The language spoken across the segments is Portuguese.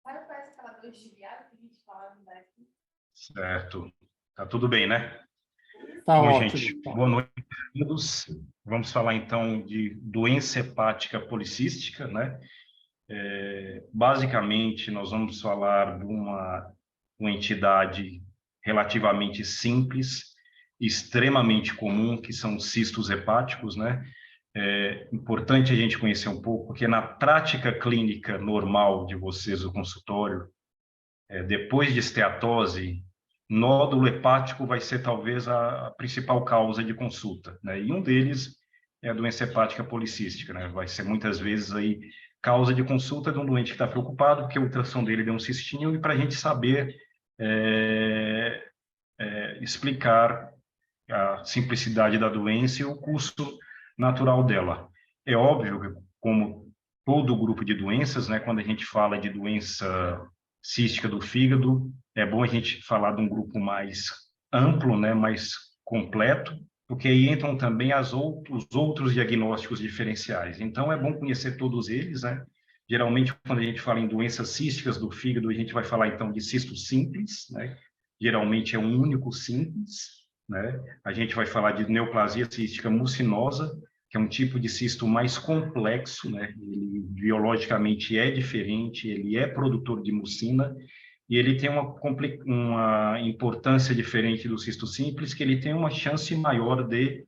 Sabe qual é aquela dor de viado que a gente fala no Brasil? Certo. Tá tudo bem, né? Tá Bom, ótimo. gente, boa noite a todos. Vamos falar, então, de doença hepática policística, né? Basicamente, nós vamos falar de uma entidade relativamente simples, extremamente comum, que são os cistos hepáticos, né? É importante a gente conhecer um pouco, porque na prática clínica normal de vocês, o consultório, depois de esteatose, nódulo hepático vai ser talvez a principal causa de consulta, né? E um deles é a doença hepática policística, né? Vai ser muitas vezes aí causa de consulta de um doente que está preocupado porque a ultrassom dele deu um cistinho e para a gente saber explicar a simplicidade da doença e o curso natural dela. É óbvio que, como todo grupo de doenças, né, quando a gente fala de doença cística do fígado, é bom a gente falar de um grupo mais amplo, né, mais completo, porque aí entram também os outros diagnósticos diferenciais. Então, é bom conhecer todos eles, né? Geralmente, quando a gente fala em doenças císticas do fígado, a gente vai falar, então, de cisto simples, né? Geralmente é um único simples, né? A gente vai falar de neoplasia cística mucinosa, que é um tipo de cisto mais complexo, né? Ele biologicamente é diferente, ele é produtor de mucina, e ele tem uma importância diferente do cisto simples, que ele tem uma chance maior de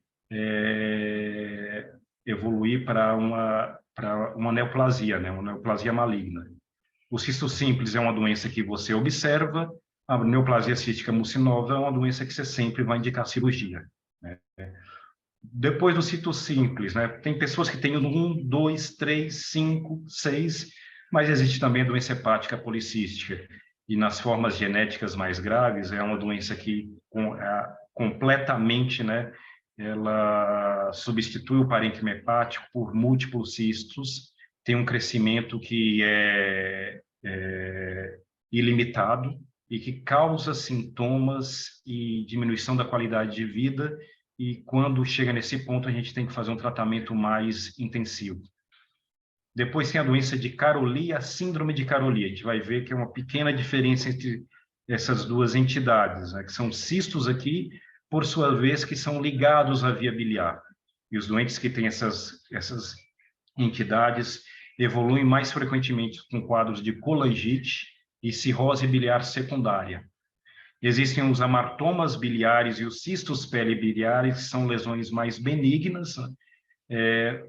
evoluir para uma neoplasia, né? Uma neoplasia maligna. O cisto simples é uma doença que você observa, a neoplasia cística mucinosa é uma doença que você sempre vai indicar cirurgia, né? Depois do cisto simples, né? Tem pessoas que têm 1, 2, 3, 5, 6, mas existe também a doença hepática policística. E nas formas genéticas mais graves, é uma doença que completamente, né, ela substitui o parênquima hepático por múltiplos cistos, tem um crescimento que é ilimitado e que causa sintomas e diminuição da qualidade de vida, e quando chega nesse ponto a gente tem que fazer um tratamento mais intensivo. Depois tem a doença de Caroli e a síndrome de Caroli. A gente vai ver que é uma pequena diferença entre essas duas entidades, né, que são cistos aqui, por sua vez, que são ligados à via biliar. E os doentes que têm essas entidades evoluem mais frequentemente com quadros de colangite e cirrose biliar secundária. Existem os amartomas biliares e os cistos peribiliares, que são lesões mais benignas,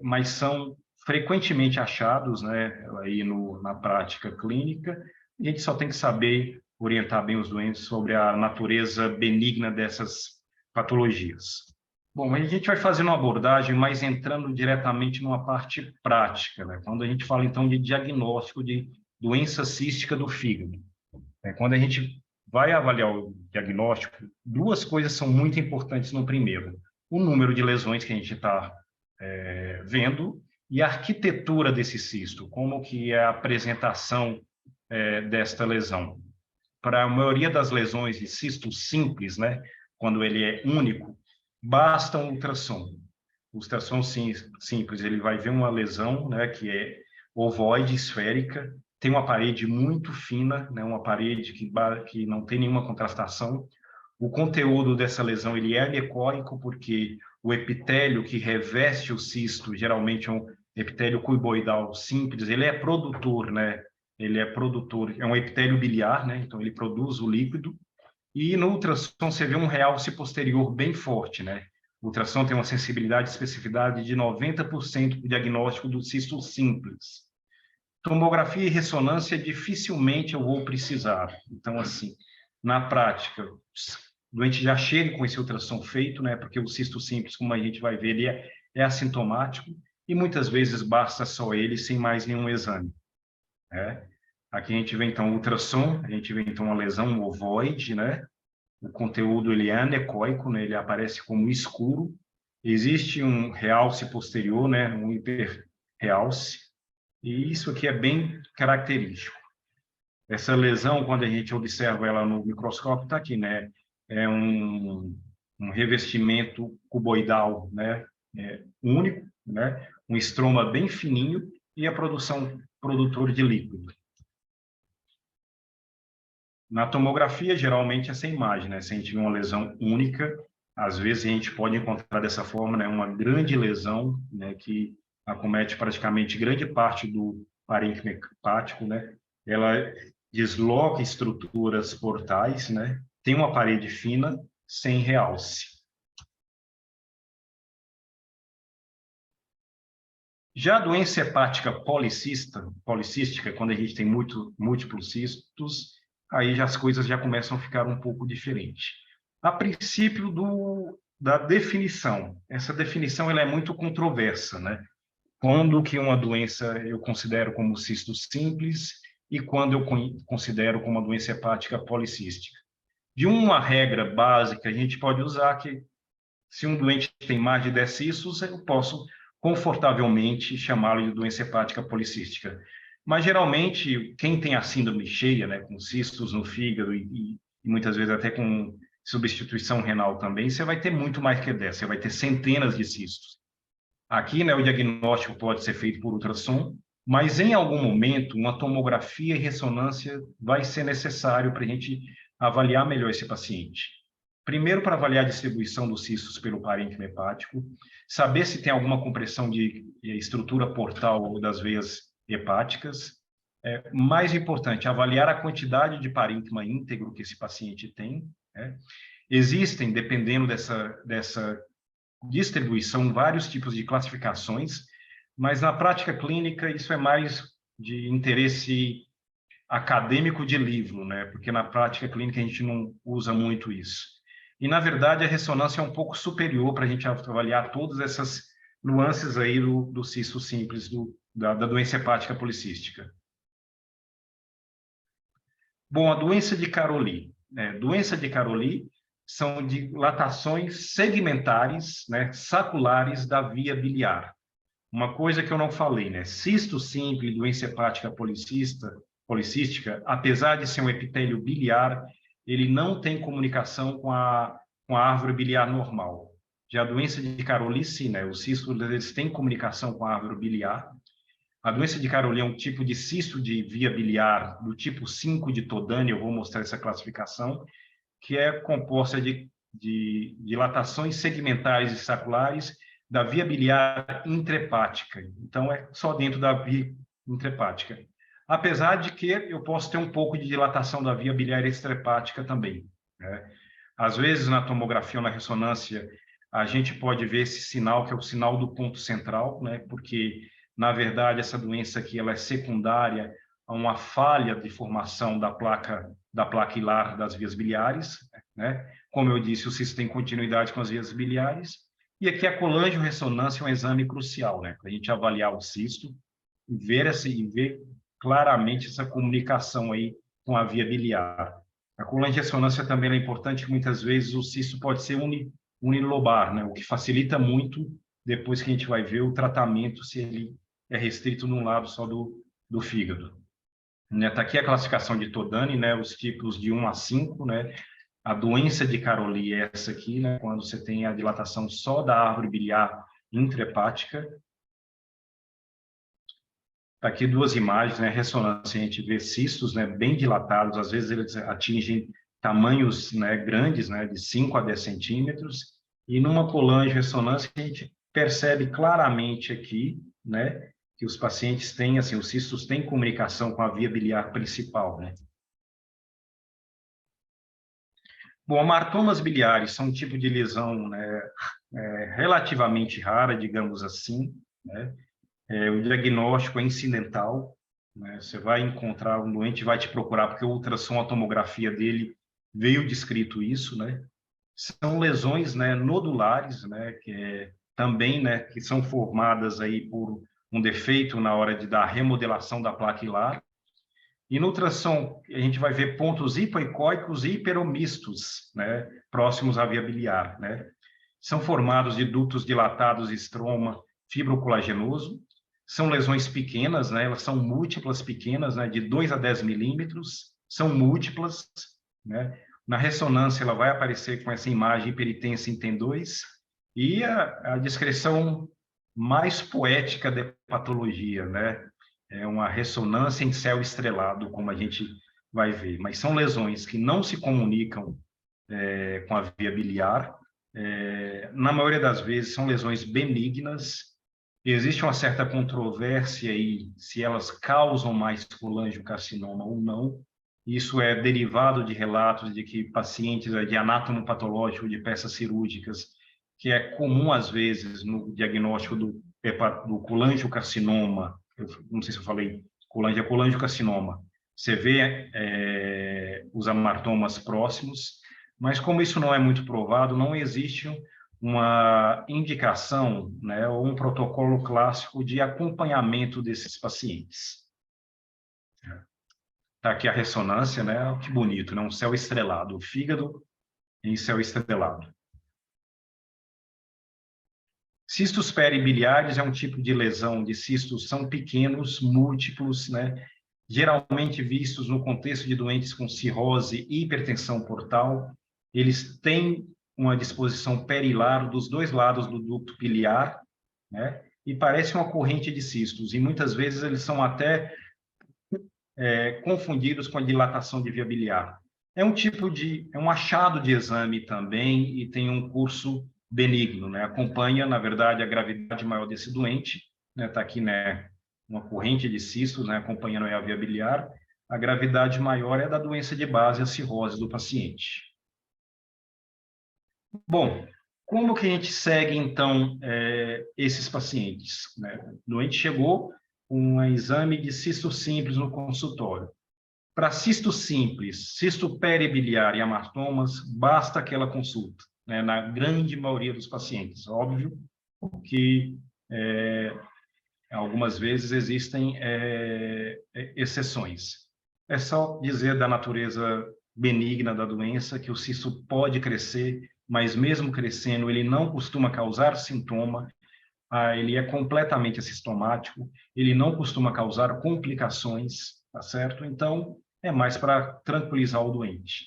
mas são frequentemente achados, né, aí na prática clínica. A gente só tem que saber orientar bem os doentes sobre a natureza benigna dessas patologias. Bom, a gente vai fazer uma abordagem mais entrando diretamente numa parte prática, né? Quando a gente fala, então, de diagnóstico de doença cística do fígado. Quando a gente vai avaliar o diagnóstico, duas coisas são muito importantes no primeiro. O número de lesões que a gente está vendo e a arquitetura desse cisto, como que é a apresentação desta lesão. Para a maioria das lesões de cisto simples, né, quando ele é único, basta um ultrassom. O ultrassom simples, ele vai ver uma lesão, né, que é ovoide, esférica, tem uma parede muito fina, né, uma parede que não tem nenhuma contrastação. O conteúdo dessa lesão ele é anecoico, porque o epitélio que reveste o cisto, geralmente é um epitélio cuboidal simples, ele é produtor, né? Ele é produtor, é um epitélio biliar, né? Então ele produz o líquido. E no ultrassom você vê um realce posterior bem forte, né? O ultrassom tem uma sensibilidade e especificidade de 90% para o diagnóstico do cisto simples. Tomografia e ressonância dificilmente eu vou precisar. Então, assim, na prática, o doente já chega com esse ultrassom feito, né? Porque o cisto simples, como a gente vai ver, ele é assintomático e muitas vezes basta só ele, sem mais nenhum exame, né? Aqui a gente vê, então, o ultrassom, a gente vê, então, uma lesão ovoide, né? O conteúdo, ele é anecoico, né? Ele aparece como escuro. Existe um realce posterior, né? Um hiperrealce. E isso aqui é bem característico. Essa lesão, quando a gente observa ela no microscópio, está aqui, né? É um revestimento cuboidal, né? Único, né? Um estroma bem fininho, e a produção produtor de líquido. Na tomografia, geralmente, essa imagem, né? Se a gente vê uma lesão única, às vezes a gente pode encontrar dessa forma, né, uma grande lesão, né, que acomete praticamente grande parte do parênquima hepático, né? Ela desloca estruturas portais, né? Tem uma parede fina sem realce. Já a doença hepática policística, quando a gente tem múltiplos cistos, aí as coisas já começam a ficar um pouco diferentes. A princípio da definição, essa definição ela é muito controversa, né? Quando que uma doença eu considero como cisto simples e quando eu considero como uma doença hepática policística. De uma regra básica, a gente pode usar que se um doente tem mais de 10 cistos, eu posso confortavelmente chamá-lo de doença hepática policística. Mas, geralmente, quem tem a síndrome cheia, né, com cistos no fígado e muitas vezes até com substituição renal também, você vai ter muito mais que 10, você vai ter centenas de cistos. Aqui, né, o diagnóstico pode ser feito por ultrassom, mas em algum momento, uma tomografia e ressonância vai ser necessário para a gente avaliar melhor esse paciente. Primeiro, para avaliar a distribuição dos cistos pelo parênquima hepático, saber se tem alguma compressão de estrutura portal das veias hepáticas. Mais importante, avaliar a quantidade de parênquima íntegro que esse paciente tem, né? Existem, dependendo dessa distribuição, vários tipos de classificações, mas na prática clínica isso é mais de interesse acadêmico de livro, né? Porque na prática clínica a gente não usa muito isso. E, na verdade, a ressonância é um pouco superior para a gente avaliar todas essas nuances aí do cisto simples, da doença hepática policística. Bom, a doença de Caroli. Doença de Caroli são dilatações segmentares, né, saculares da via biliar. Uma coisa que eu não falei, né? Cisto simples, doença hepática policística, apesar de ser um epitélio biliar, ele não tem comunicação com a árvore biliar normal. Já a doença de Caroli, sim, né? Os cistos eles têm comunicação com a árvore biliar. A doença de Caroli é um tipo de cisto de via biliar do tipo 5 de Todani, eu vou mostrar essa classificação, que é composta de dilatações segmentares e saculares da via biliar intrahepática. Então, é só dentro da via intrahepática. Apesar de que eu posso ter um pouco de dilatação da via biliar extrahepática também, né? Às vezes, na tomografia ou na ressonância, a gente pode ver esse sinal, que é o sinal do ponto central, né? Porque, na verdade, essa doença aqui ela é secundária a uma falha de formação da placa hilar das vias biliares, né? Como eu disse, o cisto tem continuidade com as vias biliares. E aqui a colangio-ressonância é um exame crucial, né? Para a gente avaliar o cisto e ver claramente essa comunicação aí com a via biliar. A colangio-ressonância também é importante, que muitas vezes o cisto pode ser unilobar, né? O que facilita muito depois que a gente vai ver o tratamento, se ele é restrito num lado só do fígado. Está aqui a classificação de Todani, né? Os tipos de 1 a 5, né? A doença de Caroli é essa aqui, né? Quando você tem a dilatação só da árvore biliar intrahepática. Tá aqui duas imagens, né? Ressonância, a gente vê cistos, né? Bem dilatados, às vezes eles atingem tamanhos, né? Grandes, né? De 5 a 10 centímetros. E numa colangio-ressonância a gente percebe claramente aqui, né? Que os pacientes têm, assim, os cistos têm comunicação com a via biliar principal, né? Bom, hamartomas biliares são um tipo de lesão, né, relativamente rara, digamos assim, né? O diagnóstico é incidental, né? Você vai encontrar um doente, vai te procurar, porque o ultrassom, a tomografia dele veio descrito isso, né? São lesões, né, nodulares, né, também, né, que são formadas aí por um defeito na hora de dar remodelação da placa hilar. E no ultrassom, a gente vai ver pontos hipoicóicos e hiperomistos, né, próximos à via biliar, né? São formados de dutos dilatados, estroma fibrocolagenoso. São lesões pequenas, né? Elas são múltiplas pequenas, né? De 2 a 10 milímetros, são múltiplas, né? Na ressonância, ela vai aparecer com essa imagem hiperitência em TEN2, e a descrição mais poética da patologia, né? é uma ressonância em céu estrelado, como a gente vai ver. Mas são lesões que não se comunicam com a via biliar. Na maioria das vezes, são lesões benignas. Existe uma certa controvérsia aí se elas causam mais colangiocarcinoma ou não. Isso é derivado de relatos de que pacientes de anátomo patológico de peças cirúrgicas, que é comum às vezes no diagnóstico do colangiocarcinoma, eu não sei se eu falei colangiocarcinoma, você vê os amartomas próximos, mas como isso não é muito provado, não existe uma indicação, né, ou um protocolo clássico de acompanhamento desses pacientes. Está aqui a ressonância, né? Que bonito, né? Um céu estrelado, o fígado em céu estrelado. Cistos peribiliares é um tipo de lesão de cistos, são pequenos, múltiplos, né? Geralmente vistos no contexto de doentes com cirrose e hipertensão portal. Eles têm uma disposição perilar dos dois lados do ducto biliar, né? E parece uma corrente de cistos, e muitas vezes eles são até confundidos com a dilatação de via biliar. É um achado de exame também e tem um curso benigno, né? Acompanha, na verdade, a gravidade maior desse doente, né? Tá aqui, né, uma corrente de cistos, né, acompanhando a via biliar. A gravidade maior é da doença de base, a cirrose do paciente. Bom, como que a gente segue, então, esses pacientes, né? O doente chegou com um exame de cisto simples no consultório. Para cisto simples, cisto peribiliar e amartomas, basta aquela consulta, né? Na grande maioria dos pacientes. Óbvio que algumas vezes existem exceções. É só dizer da natureza benigna da doença que o cisto pode crescer, mas mesmo crescendo, ele não costuma causar sintoma, ele é completamente assintomático, ele não costuma causar complicações, tá certo? Então, é mais para tranquilizar o doente.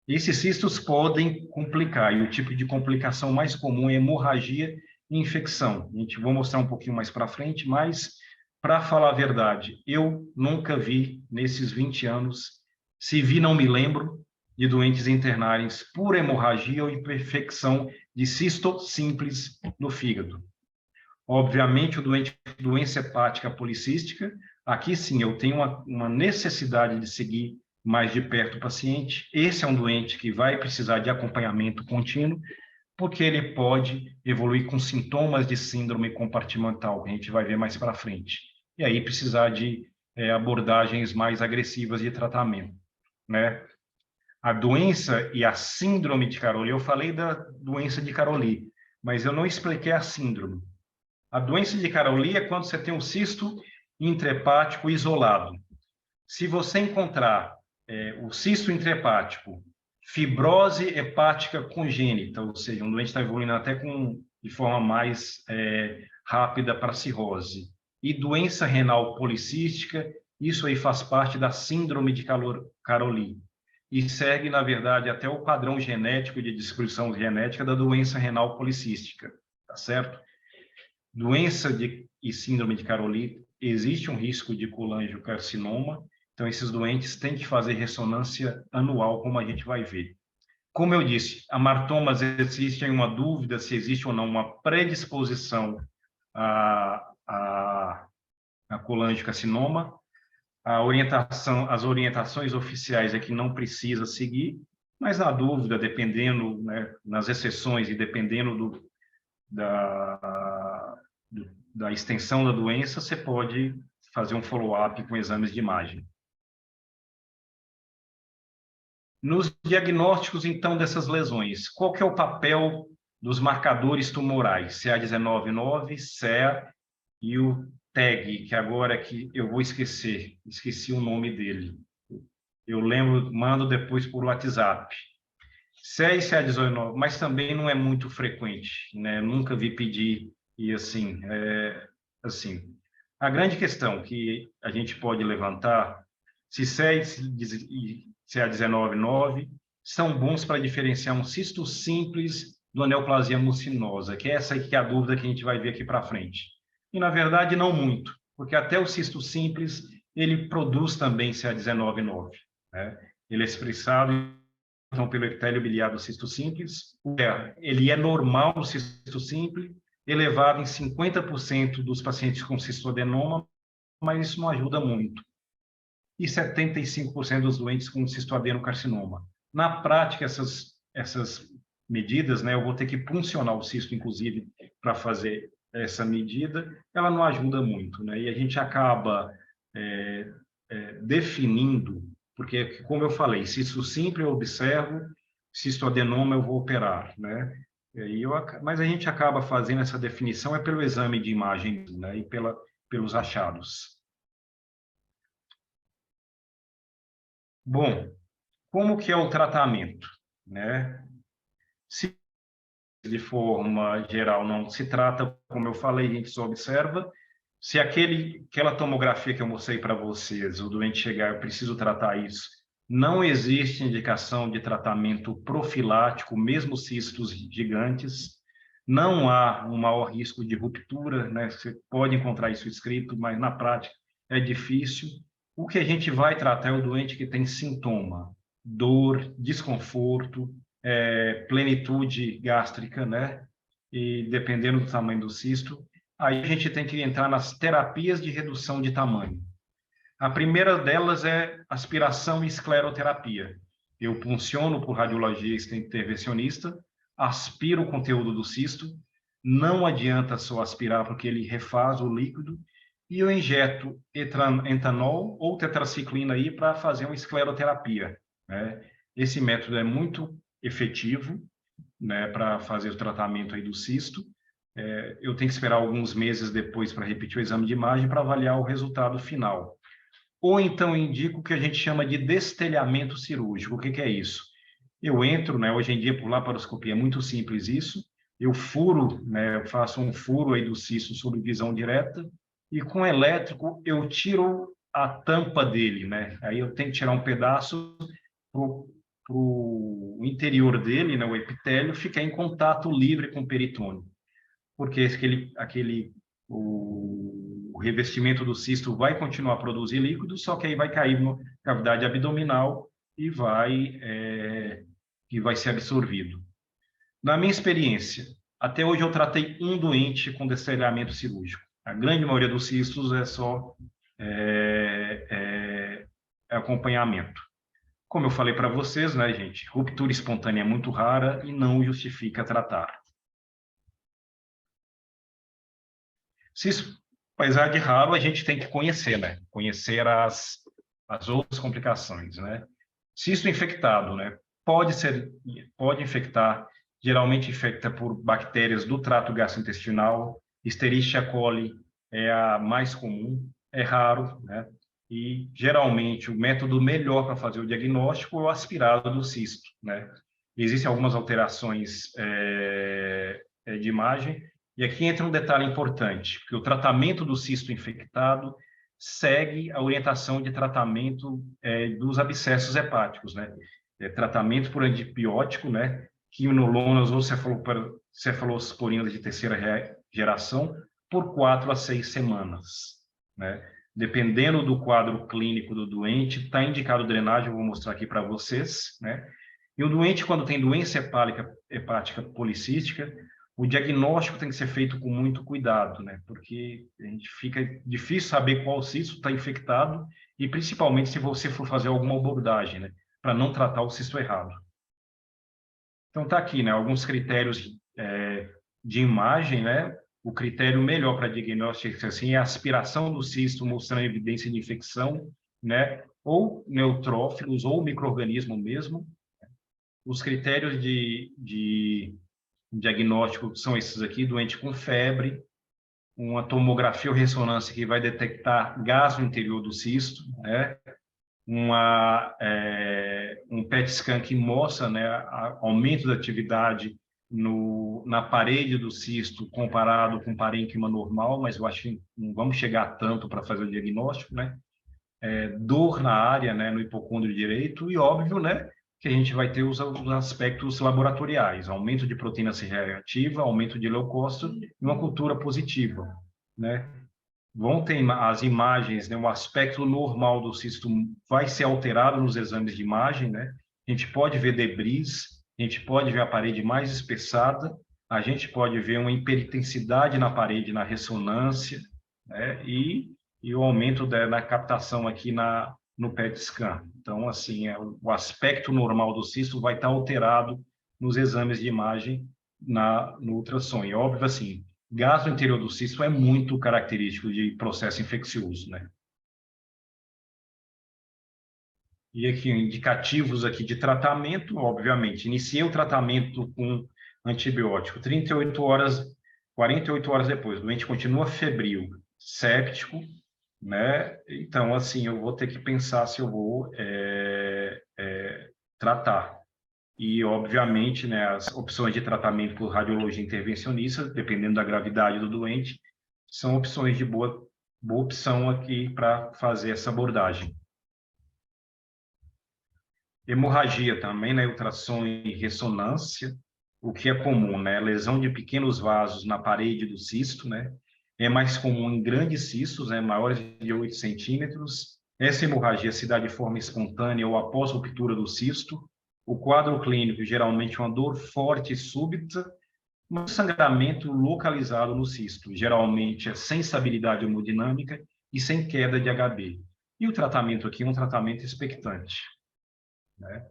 Esses cistos podem complicar, e o tipo de complicação mais comum é hemorragia e infecção. A gente vai mostrar um pouquinho mais para frente, mas, para falar a verdade, eu nunca vi, nesses 20 anos, se vi, não me lembro, de doentes internarem por hemorragia ou infecção de cisto simples no fígado. Obviamente, o doente com doença hepática policística, aqui sim eu tenho uma necessidade de seguir mais de perto o paciente. Esse é um doente que vai precisar de acompanhamento contínuo, porque ele pode evoluir com sintomas de síndrome compartimental, que a gente vai ver mais para frente. E aí precisar de abordagens mais agressivas de tratamento, né? A doença e a síndrome de Caroli, eu falei da doença de Caroli, mas eu não expliquei a síndrome. A doença de Caroli é quando você tem um cisto intrahepático isolado. Se você encontrar o cisto intrahepático, fibrose hepática congênita, ou seja, um doente está evoluindo até de forma mais rápida para cirrose, e doença renal policística, isso aí faz parte da síndrome de Caroli. E segue, na verdade, até o padrão genético de descrição genética da doença renal policística, tá certo? Doença e síndrome de Caroli, existe um risco de colangiocarcinoma, então esses doentes têm que fazer ressonância anual, como a gente vai ver. Como eu disse, amartomas, existe uma dúvida se existe ou não uma predisposição a colangiocarcinoma. As orientações oficiais é que não precisa seguir, mas na dúvida, dependendo, né, nas exceções e dependendo da extensão da doença, você pode fazer um follow-up com exames de imagem. Nos diagnósticos, então, dessas lesões, qual que é o papel dos marcadores tumorais? CA19-9, CEA e o TAG, que agora que eu vou esqueci o nome dele. Eu lembro, mando depois por WhatsApp. CEA e CA19, mas também não é muito frequente, né? Nunca vi pedir, e assim, a grande questão que a gente pode levantar, se CEA e CA19-9 são bons para diferenciar um cisto simples do neoplasia mucinosa, que é essa aqui que é a dúvida que a gente vai ver aqui para frente. E, na verdade, não muito, porque até o cisto simples, ele produz também CA19,9, né? Ele é expressado, então, pelo epitélio biliar do cisto simples. Ele é normal no cisto simples, elevado em 50% dos pacientes com cistoadenoma, mas isso não ajuda muito. E 75% dos doentes com cistoadenocarcinoma. Na prática, essas medidas, né, eu vou ter que puncionar o cisto, inclusive, para fazer essa medida, ela não ajuda muito, né? E a gente acaba definindo, porque, como eu falei, cisto simples eu observo, cistoadenoma eu vou operar, né? Mas a gente acaba fazendo essa definição pelo exame de imagem, né, e pelos achados. Bom, como que é o tratamento, né? Se de forma geral não se trata, como eu falei, a gente só observa. Se aquela tomografia que eu mostrei para vocês, o doente chegar, eu preciso tratar isso, não existe indicação de tratamento profilático, mesmo cistos gigantes, não há um maior risco de ruptura, né? Você pode encontrar isso escrito, mas na prática é difícil. O que a gente vai tratar é o doente que tem sintoma, dor, desconforto, plenitude gástrica, né? E dependendo do tamanho do cisto, aí a gente tem que entrar nas terapias de redução de tamanho. A primeira delas é aspiração e escleroterapia. Eu punciono por radiologista intervencionista, aspiro o conteúdo do cisto, não adianta só aspirar porque ele refaz o líquido, e eu injeto etanol ou tetraciclina aí para fazer uma escleroterapia, né? Esse método é muito efetivo, né, para fazer o tratamento aí do cisto. Eu tenho que esperar alguns meses depois para repetir o exame de imagem para avaliar o resultado final. Ou então indico o que a gente chama de destelhamento cirúrgico. O que é isso? Eu entro, né, hoje em dia por laparoscopia é muito simples isso, eu furo, né, eu faço um furo aí do cisto sob visão direta e com elétrico eu tiro a tampa dele, né? Aí eu tenho que tirar um pedaço para o interior dele, né, o epitélio, ficar em contato livre com o peritônio, porque o revestimento do cisto vai continuar a produzir líquido, só que aí vai cair na cavidade abdominal e vai ser absorvido. Na minha experiência, até hoje eu tratei um doente com destelhamento cirúrgico. A grande maioria dos cistos é só acompanhamento. Como eu falei para vocês, né, gente, ruptura espontânea é muito rara e não justifica tratar. Cisto, apesar de raro, a gente tem que conhecer, né? Conhecer as outras complicações, né? Cisto infectado, né? Pode infectar, geralmente infecta por bactérias do trato gastrointestinal, Escherichia coli é a mais comum, é raro, né? E, geralmente, o método melhor para fazer o diagnóstico é o aspirado do cisto, né? Existem algumas alterações de imagem, e aqui entra um detalhe importante, porque o tratamento do cisto infectado segue a orientação de tratamento dos abscessos hepáticos, né? Tratamento por antibiótico, né? Quinolonas ou cefalosporinas de terceira geração por 4 a 6 semanas, né? Dependendo do quadro clínico do doente, está indicado drenagem, eu vou mostrar aqui para vocês, né? E o doente, quando tem doença hepática policística, o diagnóstico tem que ser feito com muito cuidado, né? Porque a gente fica difícil saber qual cisto está infectado e principalmente se você for fazer alguma abordagem, né? Para não tratar o cisto errado. Então tá aqui, né? Alguns critérios de imagem, né? O critério melhor para diagnóstico assim é a aspiração do cisto mostrando evidência de infecção, né? Ou neutrófilos ou micro-organismo mesmo. Os critérios de diagnóstico são esses aqui: doente com febre, uma tomografia ou ressonância que vai detectar gás no interior do cisto, né? Um PET scan que mostra, né, aumento da atividade na parede do cisto comparado com parênquima normal, mas eu acho que não vamos chegar tanto para fazer o diagnóstico, né? Dor na área, né, no hipocôndrio direito e, óbvio, né, que a gente vai ter os aspectos laboratoriais, aumento de proteína C reativa, aumento de leucócito e uma cultura positiva, né? vão ter as imagens, né, o aspecto normal do cisto vai ser alterado nos exames de imagem, né? A gente pode ver debris, a gente pode ver a parede mais espessada, a gente pode ver uma hipertensidade na parede, na ressonância, né? E o aumento na captação aqui no PET scan. Então, assim, o aspecto normal do cisto vai estar alterado nos exames de imagem no ultrassom. E óbvio, assim, gasto interior do cisto é muito característico de processo infeccioso, né? E aqui, indicativos aqui de tratamento, obviamente. Iniciei o tratamento com antibiótico 38 horas, 48 horas depois. O doente continua febril, séptico, né? Então, assim, eu vou ter que pensar se eu vou tratar. E, obviamente, né, as opções de tratamento por radiologia intervencionista, dependendo da gravidade do doente, são opções de boa opção aqui para fazer essa abordagem. Hemorragia também, né, ultrassom e ressonância, o que é comum, né, lesão de pequenos vasos na parede do cisto, né, é mais comum em grandes cistos, né, maiores de 8 centímetros. Essa hemorragia se dá de forma espontânea ou após ruptura do cisto. O quadro clínico geralmente é uma dor forte e súbita, um sangramento localizado no cisto, geralmente é sem estabilidade hemodinâmica e sem queda de HB. E o tratamento aqui é um tratamento expectante, né?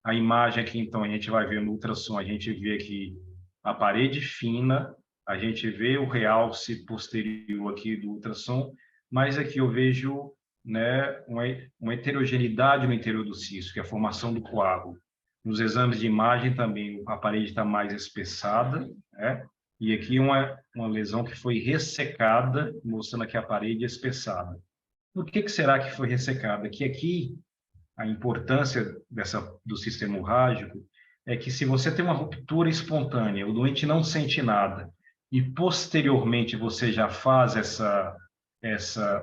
A imagem aqui, então, a gente vai ver no ultrassom, a gente vê aqui a parede fina, a gente vê o realce posterior aqui do ultrassom, mas aqui eu vejo, né, uma heterogeneidade no interior do cisto, que é a formação do coágulo. Nos exames de imagem também a parede está mais espessada, né? E aqui uma lesão que foi ressecada, mostrando aqui a parede espessada. Por que será que foi ressecada? Que aqui a importância do sistema hemorrágico é que se você tem uma ruptura espontânea, o doente não sente nada, e posteriormente você já faz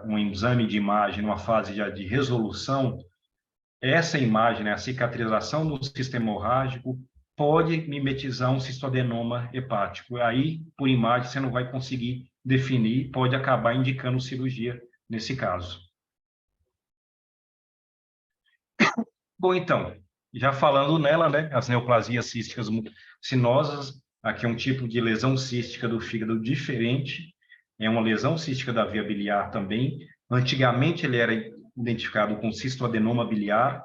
um exame de imagem, numa fase já de resolução, essa imagem, né, a cicatrização do sistema hemorrágico, pode mimetizar um cistoadenoma hepático. Aí, por imagem, você não vai conseguir definir, pode acabar indicando cirurgia nesse caso. Bom, então, já falando nela, né, as neoplasias císticas mucinosas, aqui é um tipo de lesão cística do fígado diferente, é uma lesão cística da via biliar também. Antigamente ele era identificado com cistoadenoma biliar,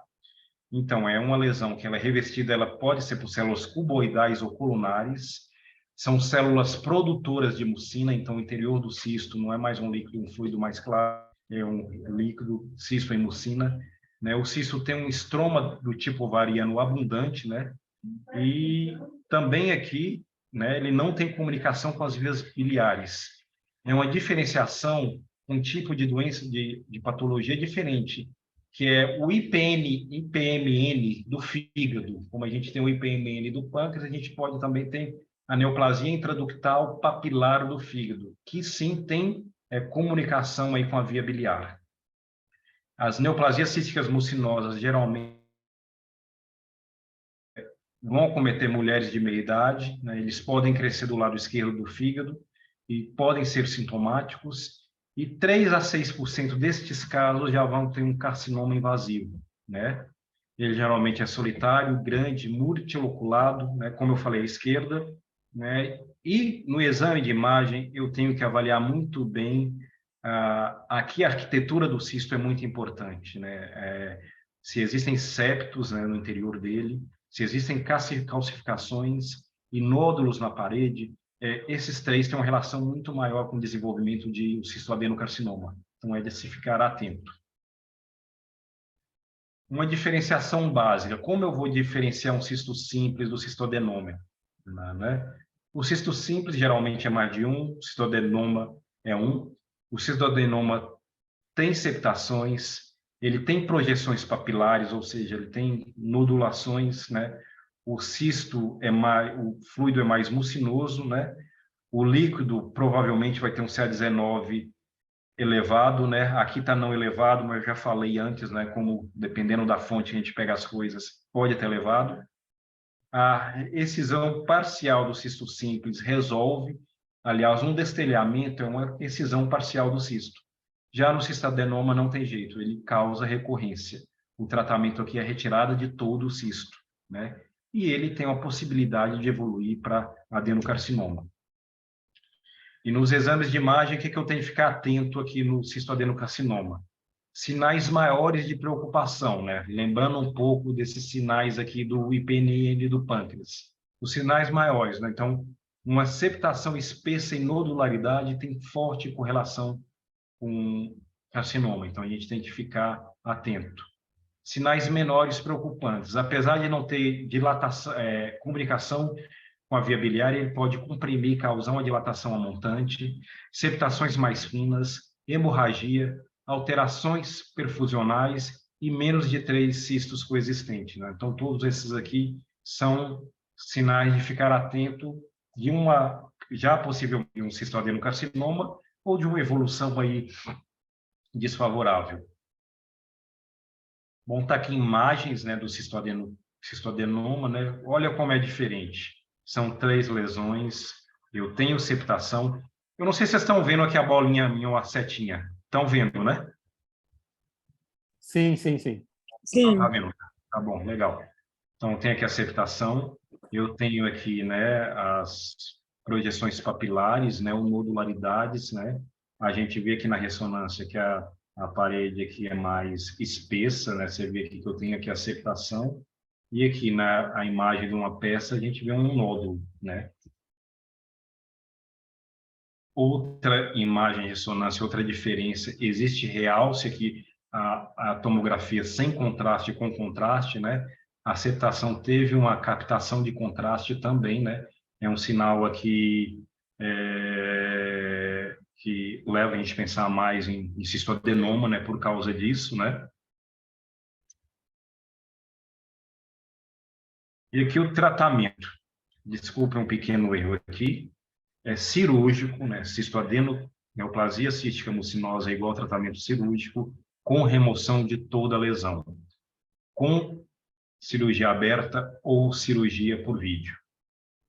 então é uma lesão que ela é revestida, ela pode ser por células cuboidais ou colunares, são células produtoras de mucina, então o interior do cisto não é mais um líquido, um fluido mais claro, é um líquido cisto em mucina, né? O cisto tem um estroma do tipo ovariano abundante, né? E também aqui, né, ele não tem comunicação com as vias biliares. É uma diferenciação, um tipo de doença, de patologia diferente, que é o IPMN do fígado. Como a gente tem o IPMN do pâncreas, a gente pode também ter a neoplasia intraductal papilar do fígado, que sim tem comunicação aí com a via biliar. As neoplasias císticas mucinosas geralmente vão acometer mulheres de meia idade, né? Eles podem crescer do lado esquerdo do fígado e podem ser sintomáticos, e 3 a 6% destes casos já vão ter um carcinoma invasivo, né? Ele geralmente é solitário, grande, multiloculado, né? Como eu falei, à esquerda, né? E no exame de imagem eu tenho que avaliar muito bem. Aqui a arquitetura do cisto é muito importante, né? Se existem septos, né, no interior dele, se existem calcificações e nódulos na parede, esses três têm uma relação muito maior com o desenvolvimento de cistoadenocarcinoma. Então, é de se ficar atento. Uma diferenciação básica. Como eu vou diferenciar um cisto simples do cistoadenoma? Né? O cisto simples geralmente é mais de um, o cistoadenoma é um. O cistoadenoma tem septações, ele tem projeções papilares, ou seja, ele tem nodulações, né? O cisto o fluido é mais mucinoso, né? O líquido provavelmente vai ter um CA19 elevado, né? Aqui está não elevado, mas eu já falei antes, né? Como dependendo da fonte a gente pega as coisas, pode ter elevado. A excisão parcial do cisto simples resolve. Aliás, um destelhamento é uma excisão parcial do cisto. Já no cistadenoma não tem jeito, ele causa recorrência. O tratamento aqui é retirada de todo o cisto, né? E ele tem a possibilidade de evoluir para adenocarcinoma. E nos exames de imagem, o que eu tenho que ficar atento aqui no cistoadenocarcinoma? Sinais maiores de preocupação, né? Lembrando um pouco desses sinais aqui do IPNN do pâncreas. Os sinais maiores, né? Então, uma septação espessa em nodularidade tem forte correlação com carcinoma, então a gente tem que ficar atento. Sinais menores preocupantes, apesar de não ter dilatação, comunicação com a via biliar, ele pode comprimir, causar uma dilatação a montante, septações mais finas, hemorragia, alterações perfusionais e menos de 3 cistos coexistentes, né? Então, todos esses aqui são sinais de ficar atento de uma, já possível, um cistoadenocarcinoma ou de uma evolução aí desfavorável. Bom, tá aqui imagens, né, do cistoadenoma, né? Olha como é diferente. São 3 lesões, eu tenho septação. Eu não sei se vocês estão vendo aqui a bolinha minha, uma setinha. Estão vendo, né? Sim, sim, sim. Sim. Tá vendo? Tá bom, legal. Então, tem aqui a septação. Eu tenho aqui, né, as projeções papilares, né, ou nodularidades, né? A gente vê aqui na ressonância que a parede aqui é mais espessa, né? Você vê aqui que eu tenho aqui a septação. E aqui na imagem de uma peça, a gente vê um nódulo, né? Outra imagem de ressonância, outra diferença, existe realce aqui, a tomografia sem contraste com contraste, né? A septação teve uma captação de contraste também, né? É um sinal aqui que leva a gente a pensar mais em cistoadenoma, né? Por causa disso, né? E aqui o tratamento. Desculpa um pequeno erro aqui. É cirúrgico, né? Cistoadenoneoplasia cística mucinosa é igual ao tratamento cirúrgico, com remoção de toda a lesão, com cirurgia aberta ou cirurgia por vídeo,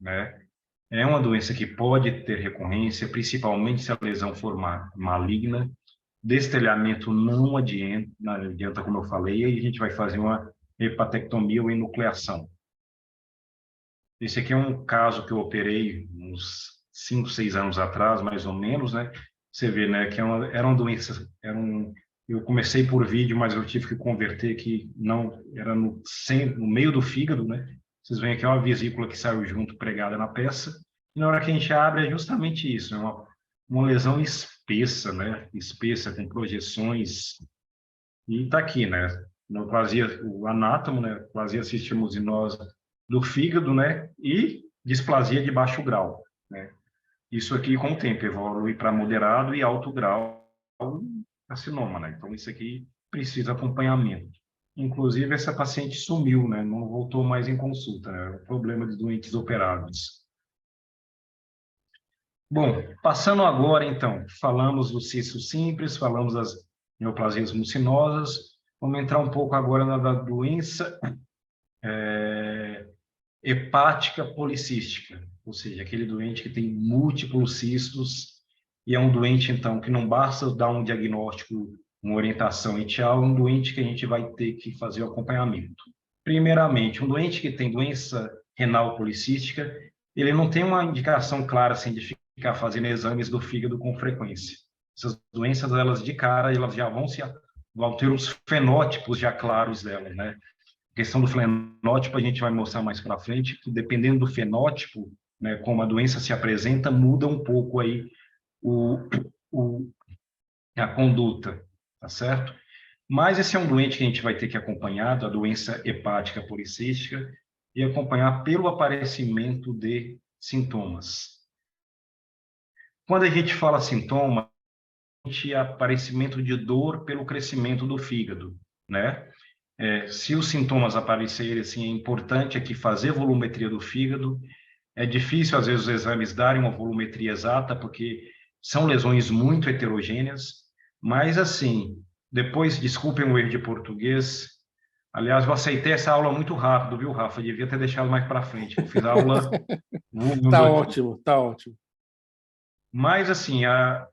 né? É uma doença que pode ter recorrência, principalmente se a lesão for maligna. Destelhamento não adianta, como eu falei, aí a gente vai fazer uma hepatectomia ou enucleação. Esse aqui é um caso que eu operei uns 5, 6 anos atrás, mais ou menos, né? Você vê, né, que era uma doença, eu comecei por vídeo, mas eu tive que converter que não, era no meio do fígado, né? Vocês veem aqui uma vesícula que saiu junto, pregada na peça, e na hora que a gente abre é justamente isso, é uma lesão espessa, né? Espessa, com projeções, e tá aqui, né? Neoplasia, o anátomo, né? Plasia cistimosinosa do fígado, né? E displasia de baixo grau, né? Isso aqui, com o tempo, evolui para moderado e alto grau carcinoma, né? Então, isso aqui precisa acompanhamento. Inclusive, essa paciente sumiu, né? Não voltou mais em consulta, né? O problema de doentes operados. Bom, passando agora, então, falamos do cisto simples, falamos das neoplasias mucinosas, vamos entrar um pouco agora na doença hepática policística, ou seja, aquele doente que tem múltiplos cistos e é um doente, então, que não basta dar um diagnóstico, uma orientação inicial, é um doente que a gente vai ter que fazer o acompanhamento. Primeiramente, um doente que tem doença renal policística, ele não tem uma indicação clara assim, de ficar fazendo exames do fígado com frequência. Essas doenças, elas de cara, elas já vão ter os fenótipos já claros delas, né? A questão do fenótipo a gente vai mostrar mais para frente, que dependendo do fenótipo, né, como a doença se apresenta, muda um pouco aí a conduta, tá certo? Mas esse é um doente que a gente vai ter que acompanhar, da doença hepática policística, e acompanhar pelo aparecimento de sintomas. Quando a gente fala sintoma, a gente aparecimento de dor pelo crescimento do fígado, né? Se os sintomas aparecerem, assim, é importante aqui fazer volumetria do fígado. É difícil, às vezes, os exames darem uma volumetria exata, porque são lesões muito heterogêneas, mas, assim, depois, desculpem o erro de português, aliás, eu aceitei essa aula muito rápido, viu, Rafa? Eu devia ter deixado mais para frente. Eu fiz a aula... Tá ótimo, tá ótimo. Mas, assim,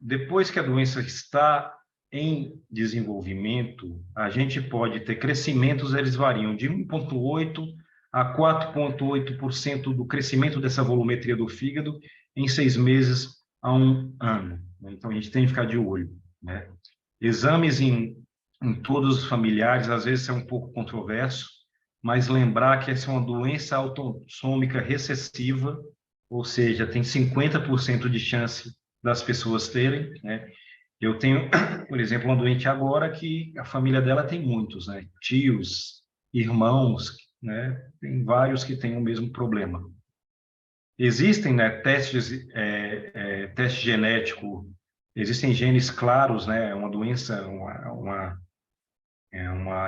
depois que a doença está em desenvolvimento, a gente pode ter crescimentos, eles variam de 1,8% a 4,8% do crescimento dessa volumetria do fígado em 6 meses a 1 ano. Então, a gente tem que ficar de olho, né? Exames em todos os familiares, às vezes é um pouco controverso, mas lembrar que essa é uma doença autossômica recessiva, ou seja, tem 50% de chance das pessoas terem, né? Eu tenho, por exemplo, uma doente agora que a família dela tem muitos, né? Tios, irmãos, né? Tem vários que têm o mesmo problema. Existem, né, teste genético, existem genes claros, né? Uma doença, uma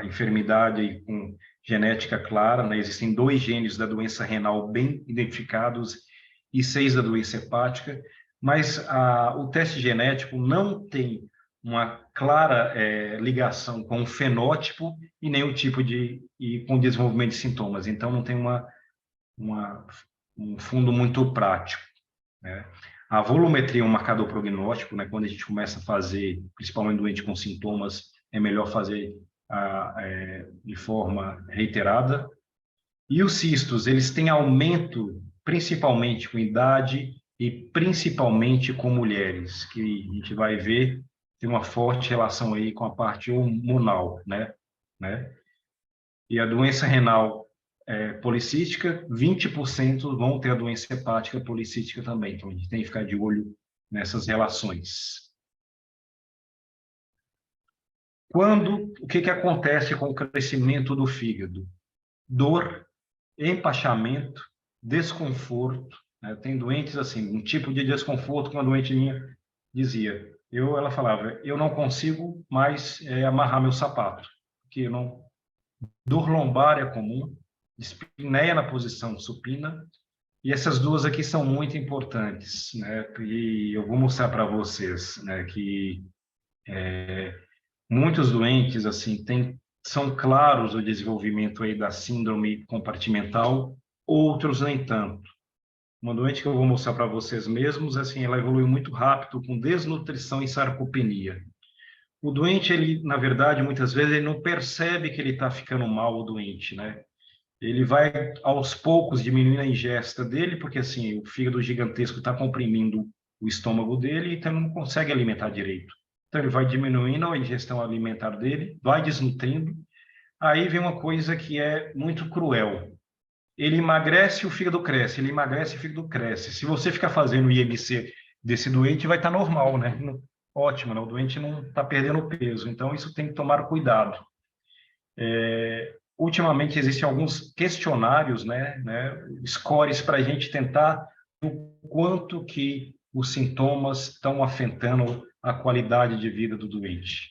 enfermidade com genética clara, né? Existem 2 genes da doença renal bem identificados e 6 da doença hepática, mas o teste genético não tem uma clara ligação com o fenótipo e nem o tipo e com o desenvolvimento de sintomas. Então, não tem um fundo muito prático, né? A volumetria é um marcador prognóstico, né? Quando a gente começa a fazer, principalmente doente com sintomas, é melhor fazer de forma reiterada. E os cistos, eles têm aumento principalmente com idade e principalmente com mulheres, que a gente vai ver tem uma forte relação aí com a parte hormonal, né? E a doença renal policística, 20% vão ter a doença hepática policística também. Então, a gente tem que ficar de olho nessas relações. O que acontece com o crescimento do fígado? Dor, empachamento, desconforto, né? Tem doentes assim, um tipo de desconforto que uma doente minha dizia. Ela falava, eu não consigo mais amarrar meu sapato, porque eu não. Dor lombar é comum, dispneia na posição supina, e essas duas aqui são muito importantes, né? E eu vou mostrar para vocês, né, que muitos doentes assim são claros o desenvolvimento aí da síndrome compartimental, outros nem tanto. Uma doente que eu vou mostrar para vocês mesmos, assim, ela evoluiu muito rápido com desnutrição e sarcopenia. O doente, ele, na verdade, muitas vezes ele não percebe que ele está ficando mal, o doente, né? Ele vai aos poucos diminuindo a ingesta dele, porque assim, o fígado gigantesco está comprimindo o estômago dele, então não consegue alimentar direito. Então ele vai diminuindo a ingestão alimentar dele, vai desnutrindo. Aí vem uma coisa que é muito cruel. Ele emagrece, o fígado cresce, ele emagrece, o fígado cresce. Se você ficar fazendo o IMC desse doente, vai estar normal, né? Ótimo, né? O doente não está perdendo peso. Então, isso tem que tomar cuidado. Ultimamente, existem alguns questionários, né, scores para a gente tentar o quanto que os sintomas estão afetando a qualidade de vida do doente.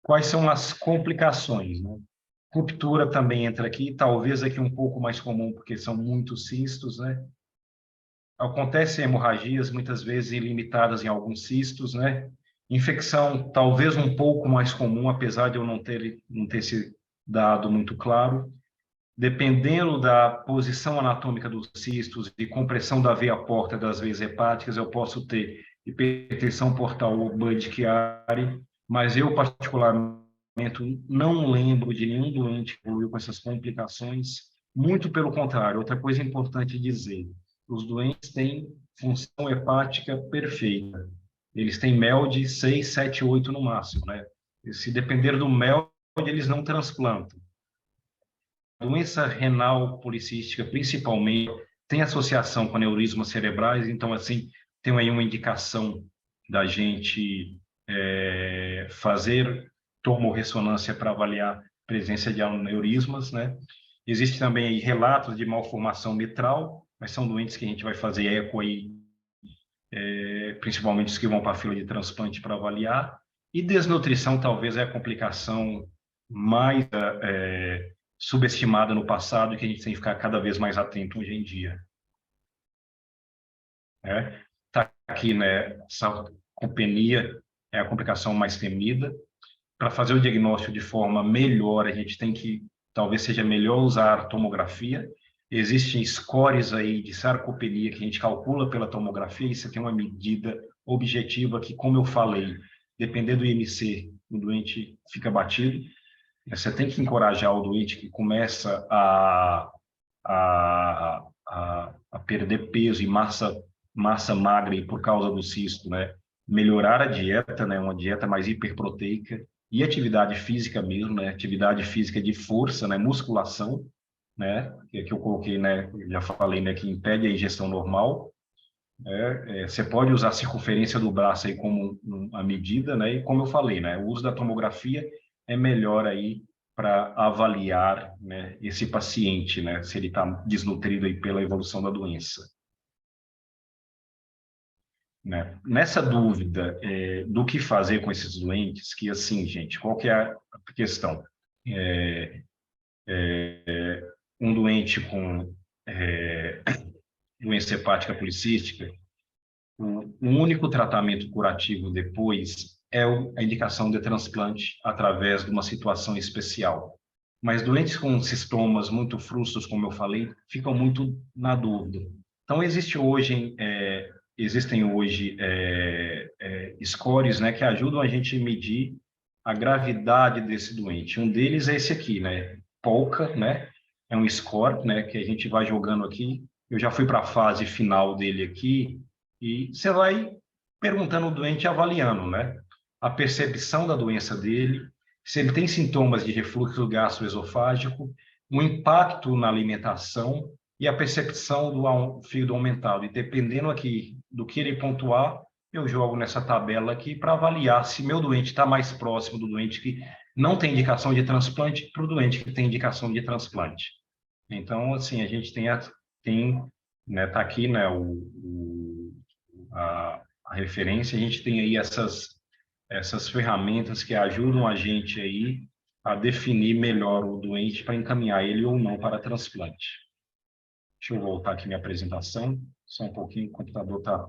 Quais são as complicações, né? Ruptura também entra aqui, talvez aqui um pouco mais comum, porque são muitos cistos, né? Acontecem hemorragias, muitas vezes ilimitadas em alguns cistos, né? Infecção, talvez um pouco mais comum, apesar de eu não ter esse dado muito claro. Dependendo da posição anatômica dos cistos e compressão da veia porta das veias hepáticas, eu posso ter hipertensão portal ou Budd-Chiari, mas eu, particularmente, não lembro de nenhum doente que evoluiu com essas complicações. Muito pelo contrário. Outra coisa importante dizer, os doentes têm função hepática perfeita. Eles têm MEL de 6, 7, 8 no máximo, né? E se depender do MEL, eles não transplantam. A doença renal policística, principalmente, tem associação com aneurismas cerebrais, então, assim, tem aí uma indicação da gente fazer tomorressonância para avaliar a presença de aneurismas, né? Existe também aí relatos de malformação mitral, mas são doentes que a gente vai fazer eco aí, principalmente os que vão para a fila de transplante para avaliar. E desnutrição talvez é a complicação mais subestimada no passado e que a gente tem que ficar cada vez mais atento hoje em dia. Tá aqui, né, sarcopenia é a complicação mais temida. Para fazer o diagnóstico de forma melhor, a gente tem que, talvez seja melhor usar tomografia. Existem scores aí de sarcopenia que a gente calcula pela tomografia e você tem uma medida objetiva que, como eu falei, dependendo do IMC, o doente fica batido. Você tem que encorajar o doente que começa a perder peso e massa magra e por causa do cisto, né? Melhorar a dieta, né? Uma dieta mais hiperproteica e atividade física mesmo, né? Atividade física de força, né? Musculação, né? Que eu coloquei, né? Já falei, né? Que impede a ingestão normal. Você pode usar a circunferência do braço aí como a medida, né? E como eu falei, né? O uso da tomografia é melhor aí para avaliar, né, esse paciente, né? Se ele está desnutrido aí pela evolução da doença. Né? Nessa dúvida do que fazer com esses doentes, que assim, gente, qual que é a questão? Um doente com doença hepática policística, o único tratamento curativo depois é a indicação de transplante através de uma situação especial. Mas doentes com sintomas muito frustros, como eu falei, ficam muito na dúvida. Então, existem hoje scores, né, que ajudam a gente a medir a gravidade desse doente. Um deles é esse aqui, né, POLCA, né, é um score, né, que a gente vai jogando aqui. Eu já fui para a fase final dele aqui, e você vai perguntando ao doente, avaliando, né, a percepção da doença dele, se ele tem sintomas de refluxo gastroesofágico, o impacto na alimentação e a percepção do fígado aumentado. E dependendo aqui do que ele pontuar, eu jogo nessa tabela aqui para avaliar se meu doente está mais próximo do doente que não tem indicação de transplante para o doente que tem indicação de transplante. Então, assim, a gente tem né, tá aqui, né, a referência, a gente tem aí essas ferramentas que ajudam a gente aí a definir melhor o doente para encaminhar ele ou não para transplante. Deixa eu voltar aqui minha apresentação, só um pouquinho, o computador está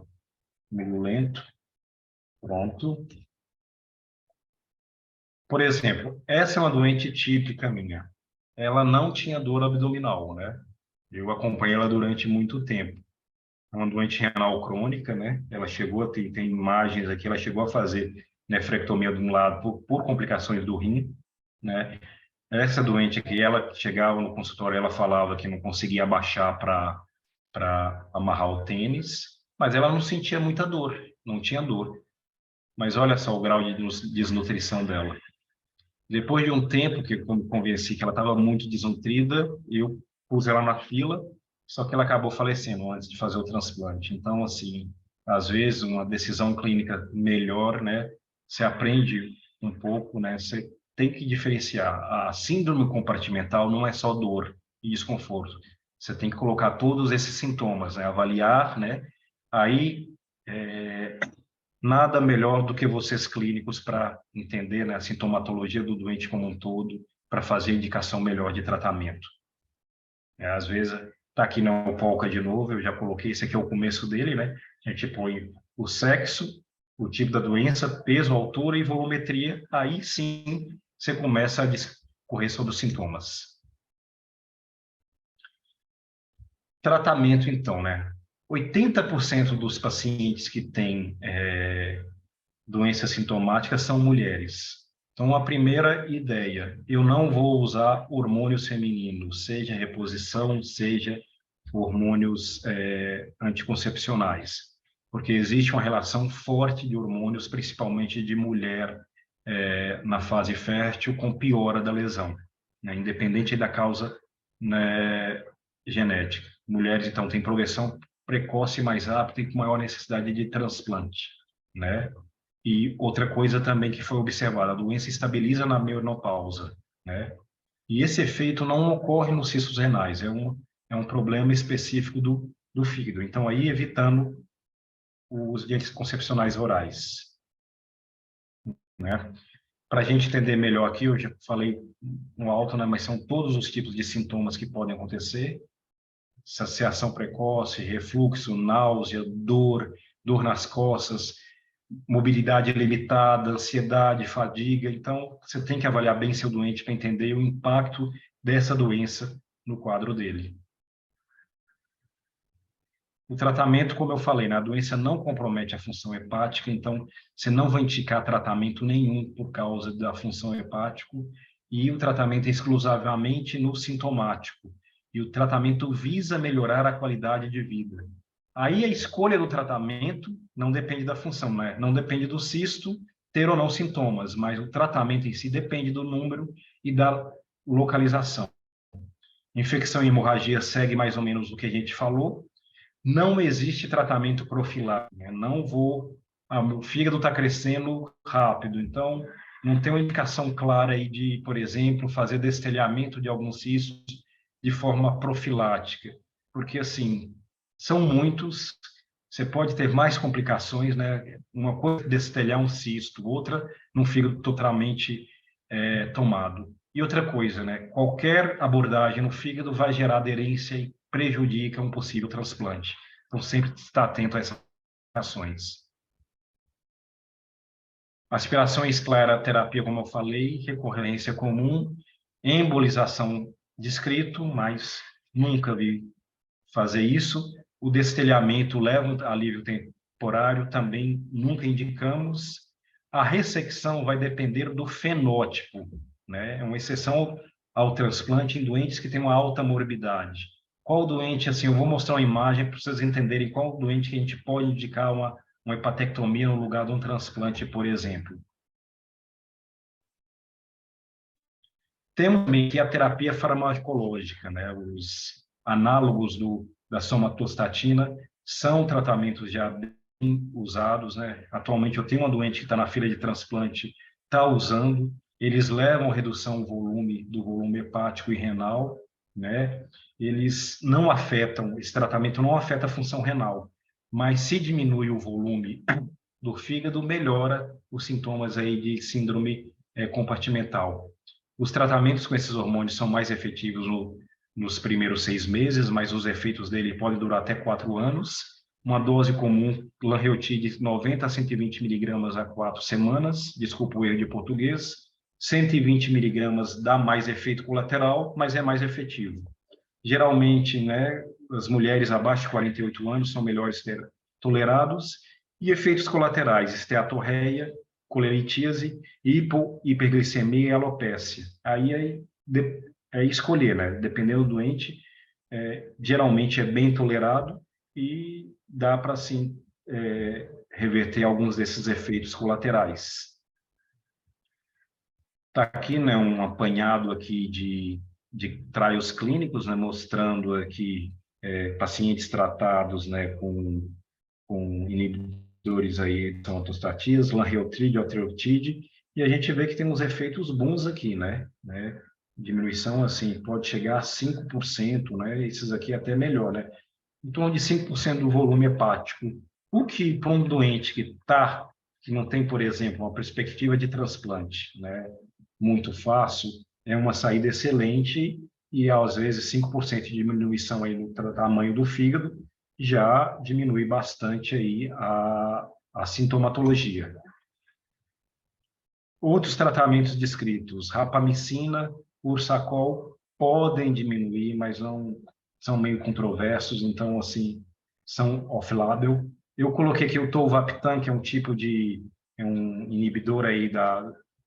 meio lento. Pronto. Por exemplo, essa é uma doente típica minha. Ela não tinha dor abdominal, né? Eu acompanhei ela durante muito tempo. É uma doente renal crônica, né? Ela chegou a ter, tem imagens aqui, ela chegou a fazer nefrectomia de um lado por complicações do rim, né? Essa doente aqui, ela chegava no consultório, ela falava que não conseguia abaixar para amarrar o tênis, mas ela não sentia muita dor, não tinha dor. Mas olha só o grau de desnutrição dela. Depois de um tempo que eu me convenci que ela estava muito desnutrida, eu pus ela na fila, só que ela acabou falecendo antes de fazer o transplante. Então, assim, às vezes uma decisão clínica melhor, né? Você aprende um pouco, né? Você tem que diferenciar. A síndrome compartimental não é só dor e desconforto. Você tem que colocar todos esses sintomas, né? Avaliar, né? Aí, nada melhor do que vocês clínicos para entender, né, a sintomatologia do doente como um todo, para fazer indicação melhor de tratamento. Às vezes, está aqui na polca de novo, eu já coloquei, esse aqui é o começo dele, né? A gente põe o sexo, o tipo da doença, peso, altura e volumetria, aí sim você começa a discorrer sobre os sintomas. Tratamento, então, né? 80% dos pacientes que têm doenças sintomáticas são mulheres. Então, a primeira ideia, eu não vou usar hormônios femininos, seja reposição, seja hormônios anticoncepcionais, porque existe uma relação forte de hormônios, principalmente de mulher na fase fértil, com piora da lesão, né, independente da causa, né, genética. Mulheres, então, têm progressão precoce mais rápida e com maior necessidade de transplante, né? E outra coisa também que foi observada, a doença estabiliza na menopausa, né? E esse efeito não ocorre nos cistos renais, é um problema específico do fígado. Então, aí evitando os anticoncepcionais orais, né? Para a gente entender melhor aqui, eu já falei no alto, né? Mas são todos os tipos de sintomas que podem acontecer: saciação precoce, refluxo, náusea, dor nas costas, mobilidade limitada, ansiedade, fadiga. Então, você tem que avaliar bem seu doente para entender o impacto dessa doença no quadro dele. O tratamento, como eu falei, né, a doença não compromete a função hepática, então você não vai indicar tratamento nenhum por causa da função hepática, e o tratamento é exclusivamente no sintomático. E o tratamento visa melhorar a qualidade de vida. Aí a escolha do tratamento não depende da função, né? Não depende do cisto ter ou não sintomas, mas o tratamento em si depende do número e da localização. Infecção e hemorragia segue mais ou menos o que a gente falou. Não existe tratamento profilático, né? Não vou... meu fígado está crescendo rápido, então não tem uma indicação clara aí de, por exemplo, fazer destelhamento de alguns cistos de forma profilática, porque, assim, são muitos, você pode ter mais complicações, né? Uma coisa é destelhar um cisto, outra num fígado totalmente tomado. E outra coisa, né? Qualquer abordagem no fígado vai gerar aderência e prejudica um possível transplante. Então, sempre estar atento a essas ações. Aspiração e escleroterapia, como eu falei, recorrência comum, embolização descrito, mas nunca vi fazer isso. O destelhamento leva um alívio temporário, também nunca indicamos. A ressecção vai depender do fenótipo, né? É uma exceção ao transplante em doentes que têm uma alta morbidade. Qual doente, assim, eu vou mostrar uma imagem para vocês entenderem qual doente que a gente pode indicar uma hepatectomia no lugar de um transplante, por exemplo. Temos também que a terapia farmacológica, né? Os análogos da somatostatina são tratamentos já bem usados, né? Atualmente eu tenho uma doente que está na fila de transplante, está usando, eles levam redução do volume hepático e renal, né? Eles não afetam, esse tratamento não afeta a função renal, mas se diminui o volume do fígado, melhora os sintomas aí de síndrome compartimental. Os tratamentos com esses hormônios são mais efetivos nos primeiros 6 meses, mas os efeitos dele podem durar até 4 anos. Uma dose comum, Lanreotide, 90 a 120 miligramas a 4 semanas, desculpa o erro de português. 120 miligramas dá mais efeito colateral, mas é mais efetivo. Geralmente, né, as mulheres abaixo de 48 anos são melhores tolerados, e efeitos colaterais, esteatorreia, coleritíase, hiperglicemia e alopécia. Aí é escolher, né? Dependendo do doente, geralmente é bem tolerado e dá para, sim, reverter alguns desses efeitos colaterais. Está aqui, né, um apanhado aqui de trials clínicos, né, mostrando aqui pacientes tratados, né, com inibidores aí de somatostatina, lanreotide, otrelotide, e a gente vê que tem uns efeitos bons aqui, né? Diminuição, assim, pode chegar a 5%, né? Esses aqui até melhor, né? Em torno de 5% do volume hepático. O que, para um doente que não tem, por exemplo, uma perspectiva de transplante, né? Muito fácil, é uma saída excelente e, às vezes, 5% de diminuição aí no tamanho do fígado já diminui bastante aí a sintomatologia. Outros tratamentos descritos, rapamicina, ursacol, podem diminuir, mas não são meio controversos, então, assim, são off-label. Eu coloquei aqui o tolvaptan, que é um tipo de um inibidor aí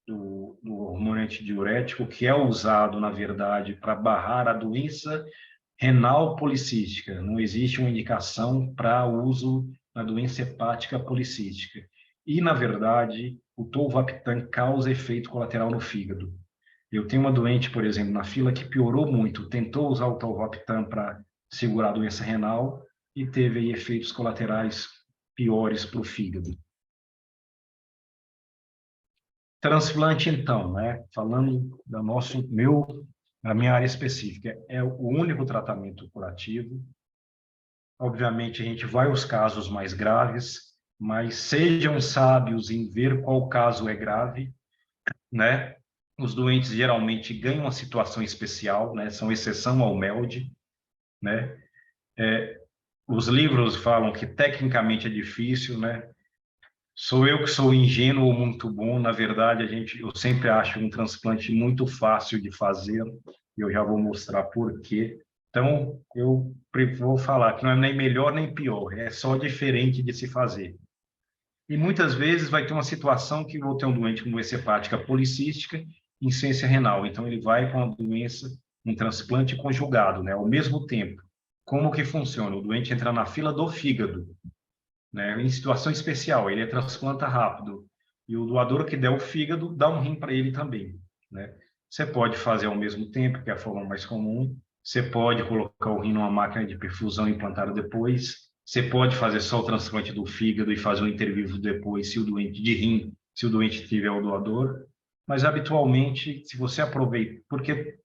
do hormônio antidiurético, que é usado, na verdade, para barrar a doença renal policística. Não existe uma indicação para uso na doença hepática policística. E, na verdade, o tolvaptan causa efeito colateral no fígado. Eu tenho uma doente, por exemplo, na fila que piorou muito, tentou usar o tolvaptan para segurar a doença renal e teve aí efeitos colaterais piores para o fígado. Transplante, então, né? Falando da minha área específica, é o único tratamento curativo. Obviamente, a gente vai aos casos mais graves, mas sejam sábios em ver qual caso é grave, né? Os doentes geralmente ganham uma situação especial, né? São exceção ao MELD, né? Os livros falam que tecnicamente é difícil, né? Sou eu que sou ingênuo ou muito bom, na verdade, eu sempre acho um transplante muito fácil de fazer, e eu já vou mostrar por quê. Então, eu vou falar que não é nem melhor nem pior, é só diferente de se fazer. E muitas vezes vai ter uma situação que vou ter um doente com doença hepática policística, insuficiência renal. Então, ele vai com a doença, um transplante conjugado, né, ao mesmo tempo. Como que funciona? O doente entra na fila do fígado, né, em situação especial, ele transplanta rápido. E o doador que der o fígado, dá um rim para ele também, né? Você pode fazer ao mesmo tempo, que é a forma mais comum. Você pode colocar o rim numa máquina de perfusão e implantar depois. Você pode fazer só o transplante do fígado e fazer um intervivo depois, se o doente de rim, se o doente tiver o doador. Mas habitualmente, se você aproveita, porque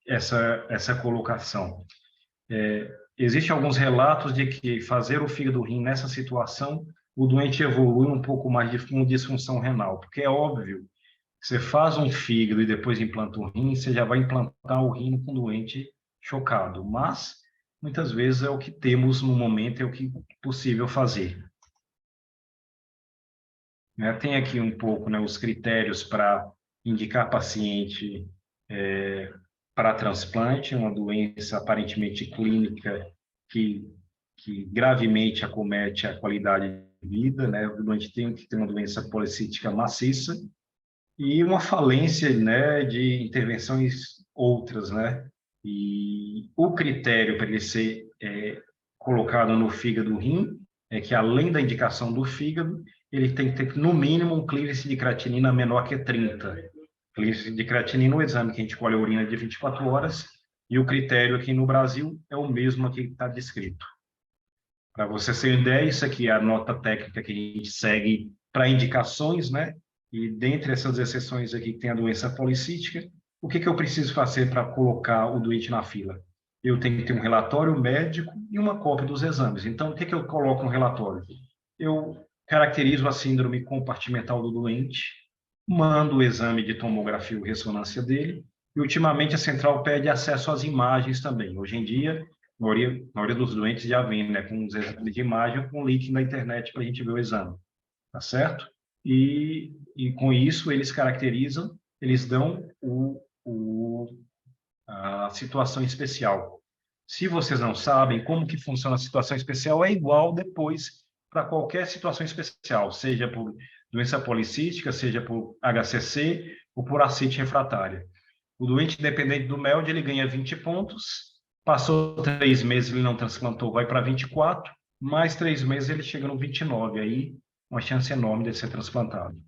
essa colocação? Existem alguns relatos de que fazer o fígado rim nessa situação, o doente evolui um pouco mais com disfunção renal, porque é óbvio que você faz um fígado e depois implanta o rim, você já vai implantar o rim com o doente chocado, mas muitas vezes é o que temos no momento, é o que é possível fazer. Né? Tem aqui um pouco, né, os critérios para indicar paciente para transplante, uma doença aparentemente clínica que gravemente acomete a qualidade de vida, né? O doente tem que ter uma doença policística maciça e uma falência, né, de intervenções outras, né? E o critério para ele ser colocado no fígado rim é que, além da indicação do fígado, ele tem que ter, no mínimo, um clearance de creatinina menor que 30. Clearance de creatinina, o exame que a gente colhe a urina de 24 horas, e o critério aqui no Brasil é o mesmo que está descrito. Para você ter ideia, isso aqui é a nota técnica que a gente segue para indicações, né? E dentre essas exceções aqui que tem a doença policística, o que eu preciso fazer para colocar o doente na fila? Eu tenho que ter um relatório médico e uma cópia dos exames. Então, o que eu coloco no relatório? Eu caracterizo a síndrome compartimental do doente, mando o exame de tomografia ou ressonância dele, e ultimamente a central pede acesso às imagens também. Hoje em dia, a maioria dos doentes já vem, né, com os exames de imagem, com link na internet para a gente ver o exame, tá certo? E com isso eles caracterizam, eles dão a situação especial. Se vocês não sabem como que funciona a situação especial, é igual depois para qualquer situação especial, seja por doença policística, seja por HCC ou por ascite refratária. O doente, independente do MELD, ele ganha 20 pontos, passou 3 meses, ele não transplantou, vai para 24, mais 3 meses ele chega no 29, aí uma chance enorme de ser transplantado.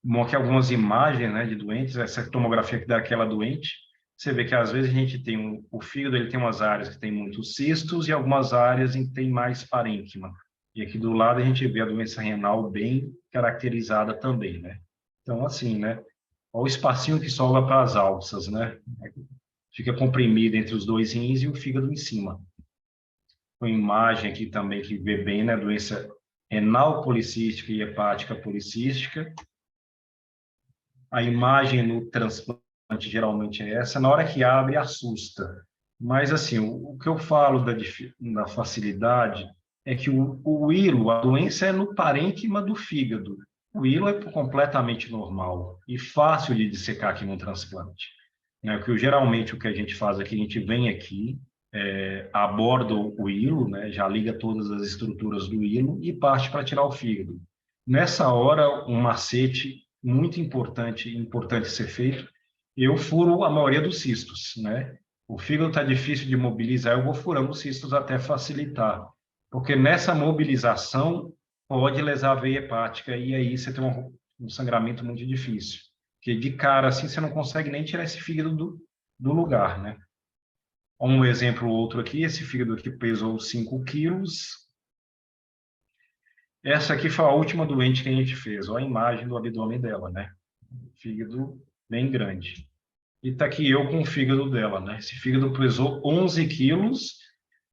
Mostra algumas imagens, né, de doentes, essa tomografia que dá aquela doente, você vê que às vezes a gente tem o fígado, ele tem umas áreas que tem muitos cistos e algumas áreas em que tem mais parênquima. E aqui do lado a gente vê a doença renal bem caracterizada também, né? Então, assim, né? Olha o espacinho que sobra para as alças, né? Fica comprimido entre os dois rins e o fígado em cima. Uma imagem aqui também que vê bem, né? Doença renal policística e hepática policística. A imagem no transplante geralmente é essa. Na hora que abre, assusta. Mas, assim, o que eu falo da facilidade é que o hilo, a doença é no parênquima do fígado. O hilo é completamente normal e fácil de dissecar aqui no transplante. Né? Geralmente o que a gente faz aqui, a gente vem aqui, aborda o hilo, né? Já liga todas as estruturas do hilo e parte para tirar o fígado. Nessa hora, um macete muito importante ser feito, eu furo a maioria dos cistos, né? O fígado está difícil de mobilizar, eu vou furando os cistos até facilitar, porque nessa mobilização pode lesar a veia hepática e aí você tem um sangramento muito difícil, porque de cara assim você não consegue nem tirar esse fígado do lugar, né? Um exemplo outro aqui, esse fígado aqui pesou 5 quilos. Essa aqui foi a última doente que a gente fez, olha a imagem do abdômen dela, né? Fígado bem grande. E tá aqui eu com o fígado dela, né? Esse fígado pesou 11 quilos,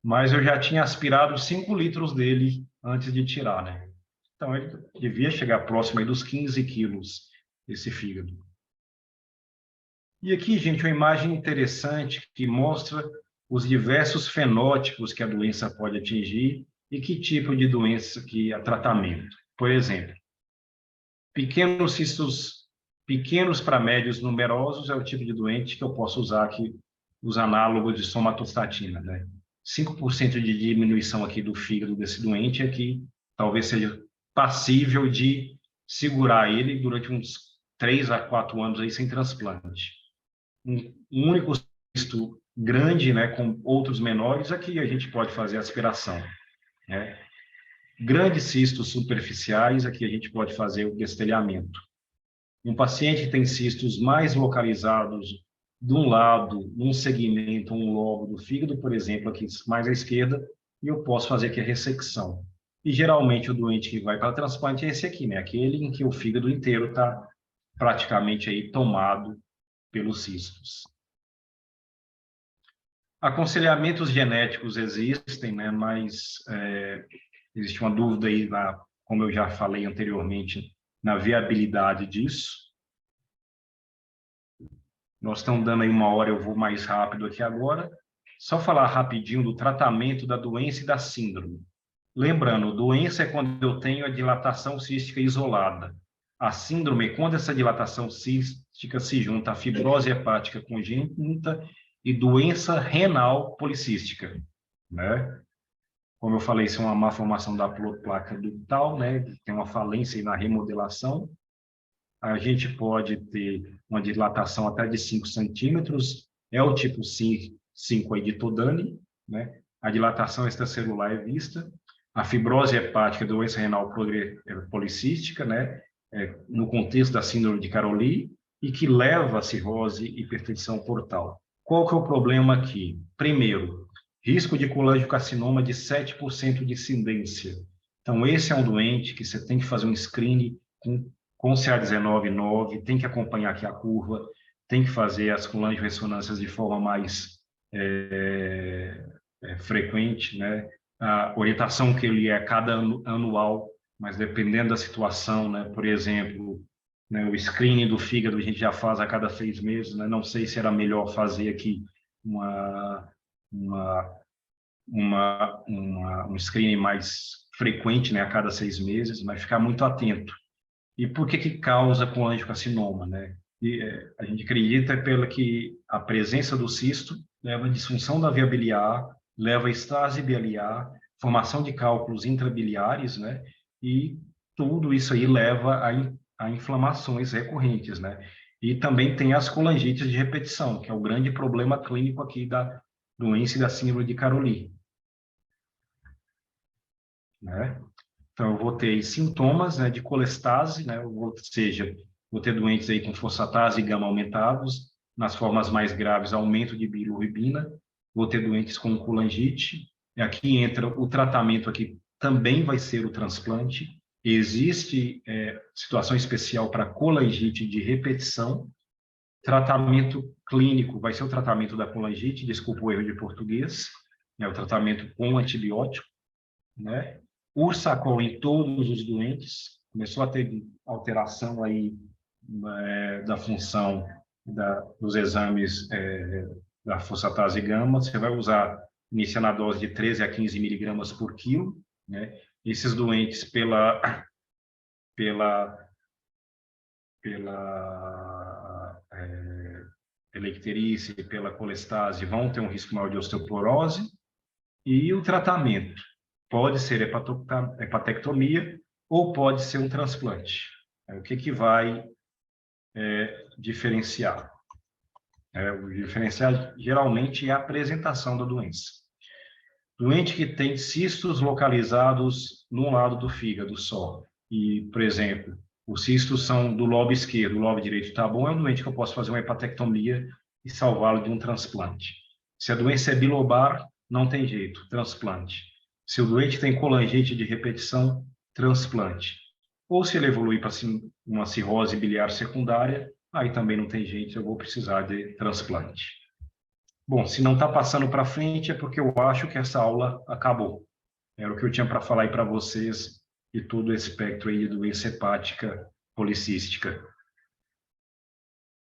mas eu já tinha aspirado 5 litros dele antes de tirar, né? Então ele devia chegar próximo aí dos 15 quilos, esse fígado. E aqui, gente, uma imagem interessante que mostra os diversos fenótipos que a doença pode atingir e que tipo de doença que há tratamento. Por exemplo, pequenos cistos pequenos para médios numerosos é o tipo de doente que eu posso usar aqui os análogos de somatostatina, né? 5% de diminuição aqui do fígado desse doente é que talvez seja passível de segurar ele durante uns 3 a 4 anos aí sem transplante. Um único cisto grande, né, com outros menores, aqui a gente pode fazer aspiração, né? Grandes cistos superficiais, aqui a gente pode fazer o destelhamento. Um paciente que tem cistos mais localizados de um lado, num segmento, um lobo do fígado, por exemplo, aqui mais à esquerda, e eu posso fazer aqui a ressecção. E geralmente o doente que vai para transplante é esse aqui, né? Aquele em que o fígado inteiro está praticamente aí tomado pelos cistos. Aconselhamentos genéticos existem, né? Mas existe uma dúvida aí, como eu já falei anteriormente, na viabilidade disso. Nós estamos dando aí 1 hora, eu vou mais rápido aqui agora. Só falar rapidinho do tratamento da doença e da síndrome. Lembrando, doença é quando eu tenho a dilatação cística isolada. A síndrome é quando essa dilatação cística se junta à fibrose hepática congênita e doença renal policística, né? Como eu falei, isso é uma má formação da placa ductal, né? Tem uma falência na remodelação. A gente pode ter uma dilatação até de 5 centímetros, é o tipo 5 aí de Todani, né? A dilatação extracelular é vista. A fibrose hepática, doença renal policística, né? No contexto da síndrome de Caroli, e que leva a cirrose e hipertensão portal. Qual que é o problema aqui? Primeiro, risco de colangiocarcinoma de 7% de incidência. Então, esse é um doente que você tem que fazer um screening com CA19-9, tem que acompanhar aqui a curva, tem que fazer as colangiorressonâncias de forma mais frequente, né? A orientação que ele é cada anual, mas dependendo da situação, né? Por exemplo, né, o screening do fígado a gente já faz a cada 6 meses, né? Não sei se era melhor fazer aqui um screening mais frequente, né? A cada 6 meses, mas ficar muito atento. E por que causa colangiocarcinoma, né? A gente acredita pela que a presença do cisto leva à disfunção da via biliar, leva a estase biliar, formação de cálculos intrabiliares, né? E tudo isso aí leva a inflamações recorrentes, né? E também tem as colangites de repetição, que é o grande problema clínico aqui da doença e da síndrome de Caroli, né? Então, eu vou ter sintomas, né, de colestase, né, ou seja, vou ter doentes aí com fosfatase e gama aumentados, nas formas mais graves, aumento de bilirrubina, vou ter doentes com colangite, e aqui entra o tratamento, aqui também vai ser o transplante. Existe situação especial para colangite de repetição. Tratamento clínico vai ser o tratamento da colangite, desculpa o erro de português, né, o tratamento com antibiótico, né? Ursacol em todos os doentes, começou a ter alteração aí da função dos exames da fosfatase gama, você vai usar, iniciando a dose de 13 a 15 miligramas por quilo, né? Esses doentes pela icterícia e pela colestase vão ter um risco maior de osteoporose, e o tratamento pode ser hepatectomia ou pode ser um transplante. O que vai diferenciar? O diferencial geralmente é a apresentação da doença. Doente que tem cistos localizados num lado do fígado só, e, por exemplo, os cistos são do lobo esquerdo, o lobo direito está bom, é um doente que eu posso fazer uma hepatectomia e salvá-lo de um transplante. Se a doença é bilobar, não tem jeito, transplante. Se o doente tem colangite de repetição, transplante. Ou se ele evolui para uma cirrose biliar secundária, aí também não tem jeito, eu vou precisar de transplante. Bom, se não está passando para frente é porque eu acho que essa aula acabou. Era o que eu tinha para falar aí para vocês de todo o espectro aí de doença hepática policística.